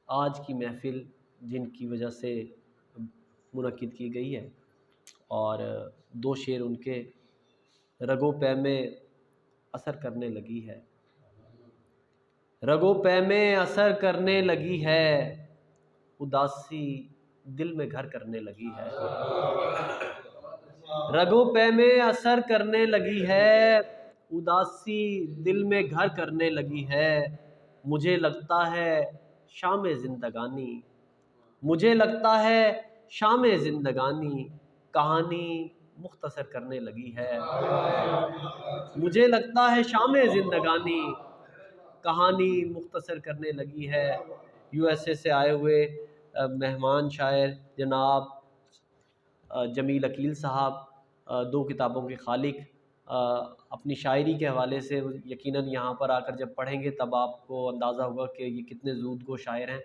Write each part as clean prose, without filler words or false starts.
آج کی محفل جن کی وجہ سے منعقد کی گئی ہے، اور دو شعر ان کے رگو پے میں اثر کرنے لگی ہے، رگو پے میں اثر کرنے لگی ہے، اداسی دل میں گھر کرنے لگی ہے، رگو پے میں اثر کرنے لگی ہے، اداسی دل میں گھر کرنے لگی ہے، مجھے لگتا ہے شام زندگانی، مجھے لگتا ہے شام زندگانی کہانی مختصر کرنے لگی ہے، مجھے لگتا ہے شام زندگانی کہانی مختصر کرنے لگی ہے۔ یو ایس اے سے آئے ہوئے مہمان شاعر جناب جمیل عقیل صاحب، دو کتابوں کے خالق، اپنی شاعری کے حوالے سے یقیناً یہاں پر آ کر جب پڑھیں گے تب آپ کو اندازہ ہوگا کہ یہ کتنے زود گو شاعر ہیں۔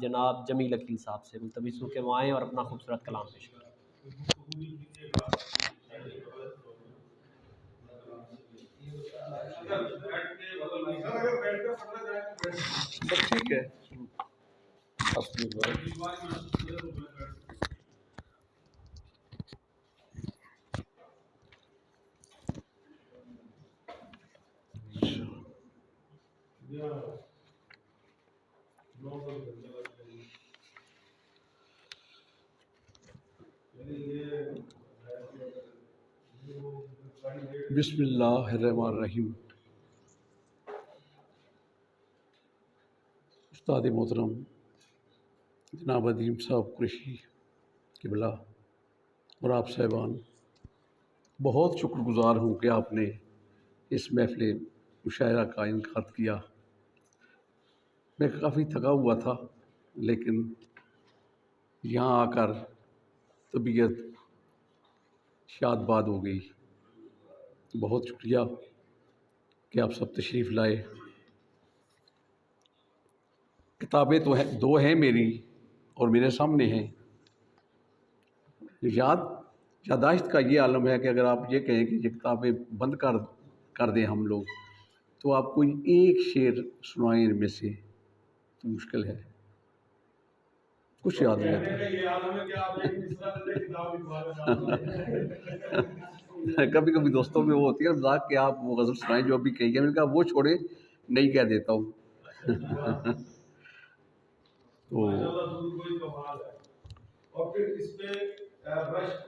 جناب جمیل عقیل صاحب سے ملتمس ہوں کہ وہ آئیں اور اپنا خوبصورت کلام پیش کریں۔ ٹھیک ہے، بسم اللہ الرحمن الرحیم۔ استاد محترم جناب عظیم صاحب قریشی قبلہ اور آپ صاحبان، بہت شکر گزار ہوں کہ آپ نے اس محفل مشاعرہ کا انعقاد کیا۔ میں کافی تھکا ہوا تھا، لیکن یہاں آ کر طبیعت شاد باد ہو گئی۔ بہت شکریہ کہ آپ سب تشریف لائے۔ کتابیں تو دو ہیں میری اور میرے سامنے ہیں۔ یاداشت کا یہ عالم ہے کہ اگر آپ یہ کہیں کہ یہ کتابیں بند کر دیں ہم لوگ، تو آپ کوئی ایک شعر سنائیں ان میں سے تو مشکل ہے، کچھ یاد نہیں آتا۔ کبھی کبھی دوستوں میں وہ ہوتی ہے مذاق کہ آپ وہ غزل سنائیں جو ابھی کہی ہے، میں نے کہا وہ چھوڑے، نہیں کہہ دیتا ہوں۔ تو اور پھر اس پہ رشک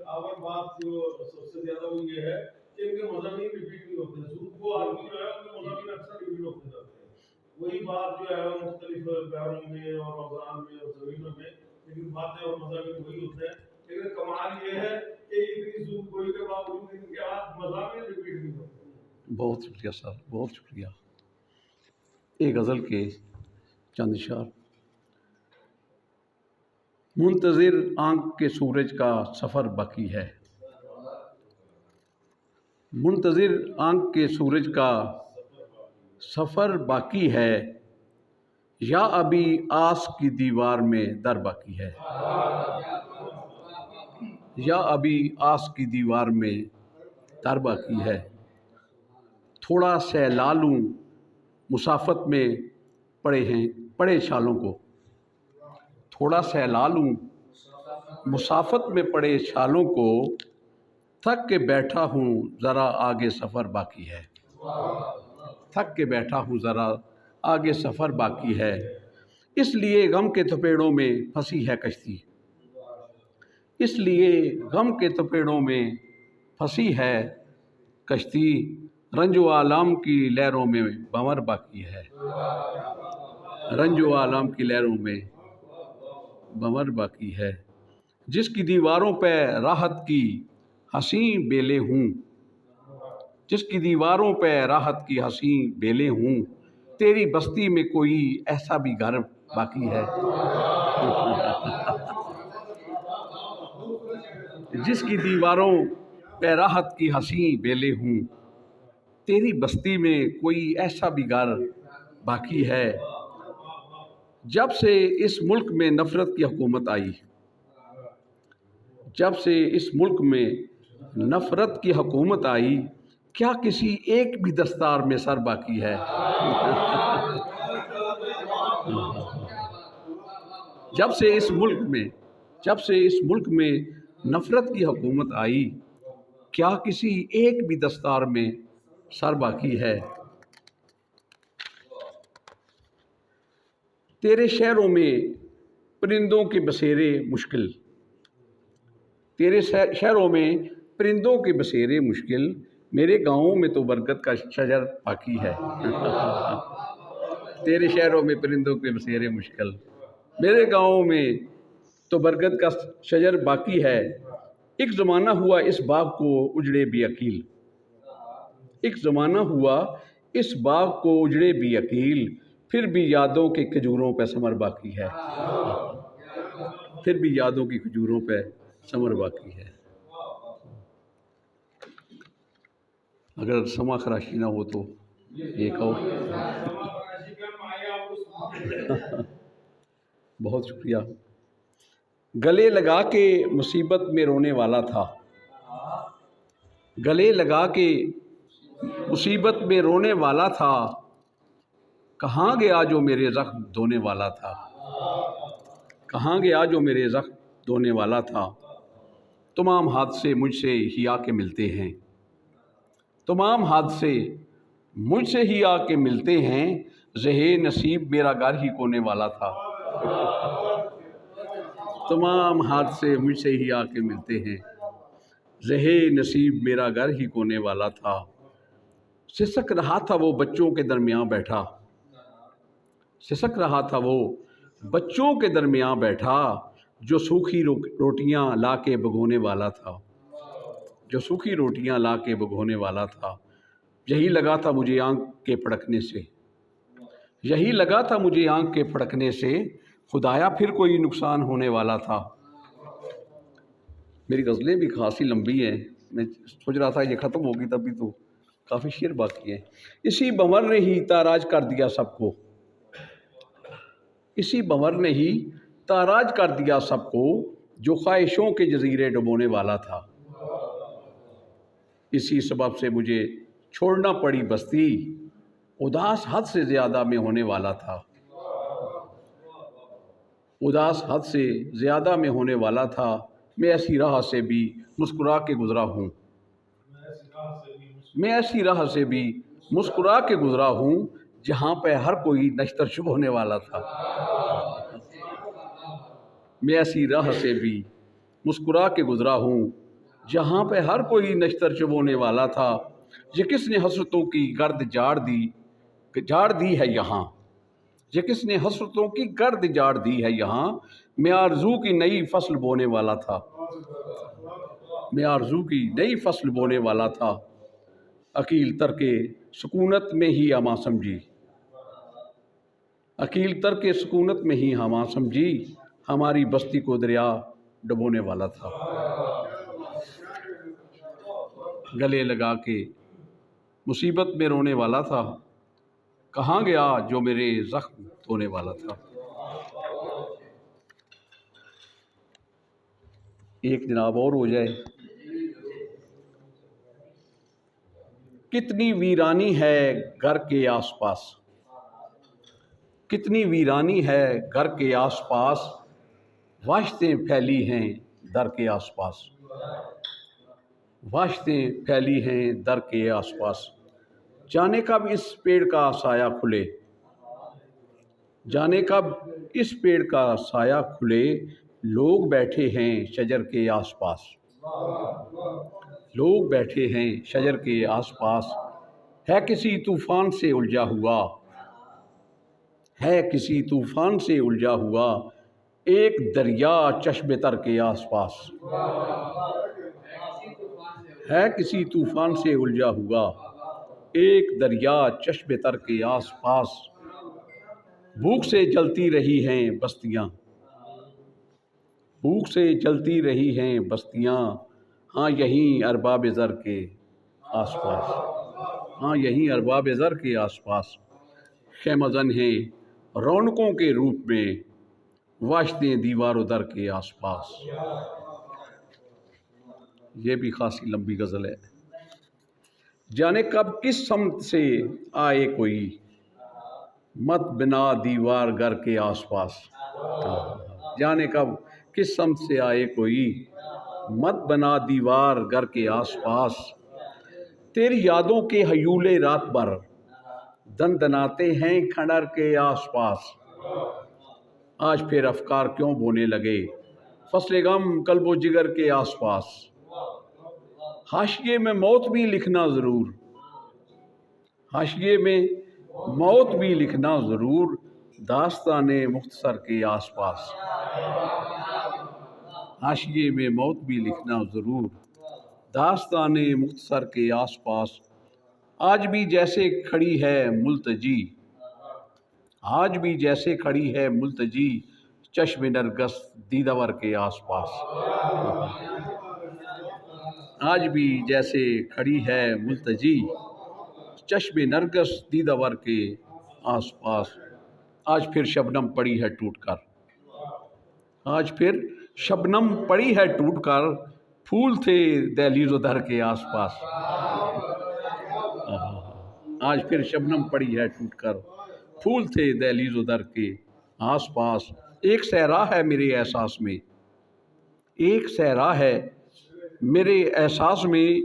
آور بات جو سب سے زیادہ وہ یہ ہے کہ ان کے مضامین ریپیٹ نہیں ہوتے ہیں۔ سود کو آدمی جو ہے ان کے مضامین اکثر ریپیٹ ہوتے جاتے ہیں، وہی بات جو ہے مختلف پیاروں میں اور اوزان میں اور زمینوں میں، لیکن باتیں اور مضامین وہی ہوتے ہیں۔ لیکن کمال یہ ہے کہ اتنی سود گوئی کے باوجود ان کے مضامین ریپیٹ نہیں ہوتے۔ بہت شکریہ صاحب، بہت شکریہ۔ ایک غزل کے چند اشعار۔ منتظر آنکھ کے سورج کا سفر باقی ہے، منتظر آنکھ کے سورج کا سفر باقی ہے، یا ابھی آس کی دیوار میں در باقی ہے، یا ابھی آس کی دیوار میں در باقی ہے، تھوڑا سہلا لوں مسافت میں پڑے چھالوں کو، تھوڑا سہلا لوں مسافت میں پڑے چھالوں کو، تھک کے بیٹھا ہوں ذرا آگے سفر باقی ہے، تھک کے بیٹھا ہوں ذرا آگے سفر باقی ہے، اس لیے غم کے تھپیڑوں میں پھنسی ہے کشتی، اس لیے غم کے تھپیڑوں میں پھنسی ہے کشتی، رنج و آلام کی لہروں میں بھنور باقی ہے، رنج و آلام کی لہروں میں بھنور باقی ہے، جس کی دیواروں پہ راحت کی حسین بیلے ہوں، جس کی دیواروں پہ راحت کی حسین بیلے ہوں، تیری بستی میں کوئی ایسا بھی گھر باقی ہے، جس کی دیواروں پہ راحت کی حسین بیلے ہوں، تیری بستی میں کوئی ایسا بھی گھر باقی ہے، جب سے اس ملک میں نفرت کی حکومت آئی، جب سے اس ملک میں نفرت کی حکومت آئی، کیا کسی ایک بھی دستار میں سر باقی ہے، जब से इस मुल्क में नफ़रत की हुकूमत आई, क्या किसी एक भी दस्तार में सर बाकी है? तेरे शहरों में परिंदों के बसेरे मुश्किल, तेरे शहरों में परिंदों के बसेरे मुश्किल, मेरे गाँवों में तो बरगद का शजर बाकी है। तेरे शहरों में परिंदों के बसेरे मुश्किल, मेरे गाँवों में तो बरगद का शजर बाकी है। एक ज़माना हुआ इस बाग को उजड़े भी अकील, एक ज़माना हुआ इस बाग को उजड़े भी अकील, फिर भी यादों के खजूरों पे समर बाकी है, फिर भी यादों की खजूरों पे समर बाकी है। अगर समा खराशी ना हो तो ये कहो। बहुत शुक्रिया। गले लगा के मुसीबत में रोने वाला था, गले लगा के मुसीबत में रोने वाला था, कहाँ गया जो मेरे ज़ख्म धोने वाला था, कहाँ गया जो मेरे ज़ख्म धोने वाला था। तमाम हादसे मुझसे ही आके मिलते हैं, तमाम हादसे मुझसे ही आके मिलते हैं, ज़हे नसीब मेरा घर ही कोने वाला था। तमाम हादसे मुझसे ही आके मिलते हैं, ज़हे नसीब मेरा घर ही कोने वाला था। सिसक रहा था वो बच्चों के दरमियाँ बैठा, सिसक रहा था वो बच्चों के दरमियाँ बैठा, जो सूखी रोटियाँ ला के भगोने वाला था, जो सूखी रोटियाँ ला के भगोने वाला था। यही लगा था मुझे आँख के फड़कने से, यही लगा था मुझे आँख के फड़कने से, खुदाया फिर कोई नुकसान होने वाला था। मेरी गज़लें भी खासी लंबी हैं, मैं सोच रहा था ये ख़त्म होगी तभी तो काफ़ी शेर बाकी है। इसी भंवर ने ही ताराज कर दिया सबको, इसी भंवर ने ही ताराज कर दिया सबको, जो ख्वाहिशों के जजीरे डुबोने वाला था। इसी सबब से मुझे छोड़ना पड़ी बस्ती, उदास हद से ज़्यादा में होने वाला था, उदास हद से ज़्यादा में होने वाला था। मैं ऐसी राह से भी मुस्कुरा के गुज़रा हूँ, मैं ऐसी राह से भी मुस्कुरा के गुज़रा हूँ, जहाँ पे हर कोई नश्तर शुभ होने वाला था। मैं ऐसी राह से भी मुस्कुरा के गुज़रा हूँ, जहाँ पे हर कोई नश्तर शुभ होने वाला था। ये किसने हसरतों की गर्द झाड़ दी है यहाँ, ये किसने हसरतों की गर्द झाड़ दी है यहाँ। मैं आरज़ू की नई फसल बोने वाला था, मैं आरज़ू की नई फसल बोने वाला था। अकील तरके सुकूनत में ही हमा समझी, अकील तरके सुकूनत में ही हमा समझी, हमारी बस्ती को दरिया डुबोने वाला था। गले लगा के मुसीबत में रोने वाला था, कहाँ गया जो मेरे ज़ख्म धोने वाला था। एक जनाब और हो जाए। कितनी वीरानी है घर के आसपास, कितनी वीरानी है घर के आसपास, वाश्तें फैली हैं दर के आसपास, वाश्तें फैली हैं दर के आसपास। जाने कब इस पेड़ का साया खुले, जाने कब इस पेड़ का साया खुले, लोग बैठे हैं शजर के आसपास, लोग बैठे हैं शजर के आसपास। है किसी तूफ़ान से उलझा हुआ, है किसी तूफ़ान से उलझा हुआ, एक दरिया चश्मे तर के आसपास, है किसी तूफ़ान से उलझा हुआ, एक दरिया चश्मे तर के आसपास। भूख से जलती रही हैं बस्तियाँ, भूख से जलती रही हैं बस्तियाँ, हाँ यहीं अरबाब ज़र के आसपास, हाँ यहीं अरबाब ज़र के आसपास। खैमज़न हैं रौनकों के रूप में, वाश्तें दीवार दर के आसपास। ये भी खासी लंबी गज़ल है। जाने कब किस समत से आए कोई, मत बिना दीवार घर के आसपास, जाने कब किस सम से आए कोई, मत बना दीवार घर के आसपास, तेरी यादों के हयूले रात भर दनदनाते हैं खंडर के आसपास। आज फिर अफकार क्यों बोने लगे, फसले गम कल्बो जिगर के आसपास। हाशिए में मौत भी लिखना ज़रूर, हाशिए में मौत भी लिखना ज़रूर, दास्ताने मुख्तसर के आसपास। हाशिए में मौत भी लिखना ज़रूर, दास्ताने मुख्तसर के आसपास। आज भी जैसे खड़ी है मुल्तजी, आज भी जैसे खड़ी है मुल्तजी, चश्मे नरगस दीदावर के आसपास। आज भी जैसे खड़ी है मुल्तजी, चश्मे नरगस दीदावर के आसपास। आज फिर शबनम पड़ी है टूटकर, आज फिर शबनम पड़ी है टूटकर, फूल थे दहलीज़ दर के आसपास। आज फिर शबनम पड़ी है टूटकर, फूल थे दहलीज़ दर के आसपास। एक सहरा है मेरे एहसास में, एक सहरा है मेरे एहसास में,